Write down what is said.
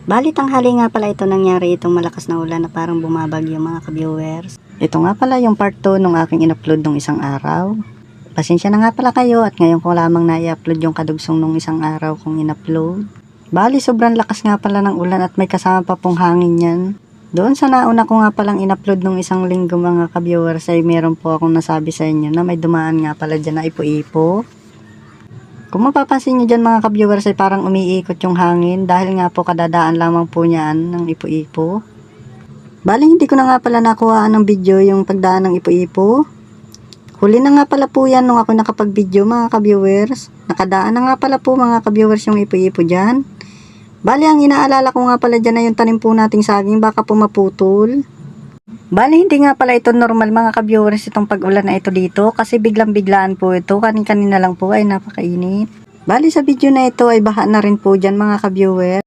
Bali tanghali nga pala ito nangyari itong malakas na ulan na parang bumabagyo mga ka-viewers. Ito nga pala yung part 2 nung aking in-upload nung isang araw. Pasensya na nga pala kayo at ngayon ko lamang na i-upload yung kadugsong nung isang araw kong in-upload. Bali sobrang lakas nga pala ng ulan at may kasama pa pong hangin yan. Doon sa nauna ko nga palang in-upload nung isang linggo mga ka-viewers ay meron po akong nasabi sa inyo na may dumaan nga pala dyan na ipo-ipo. Kung mapapansin nyo dyan mga ka-viewers ay parang umiikot yung hangin dahil nga po kadadaan lamang po niyan ng ipo-ipo. Bali hindi ko na nga pala nakuhaan ng video yung pagdaan ng ipo-ipo. Huli na nga pala po yan nung ako nakapag-video mga ka-viewers. Nakadaan na nga pala po mga ka-viewers yung ipo-ipo dyan. Bali ang inaalala ko nga pala dyan na yung tanim po nating saging baka po maputol. Bali hindi nga pala ito normal mga ka-viewers itong pag-ulan na ito dito kasi biglang-biglaan po ito, kanina lang po ay napakainit. Bali sa video na ito ay baha na rin po dyan mga ka-viewers.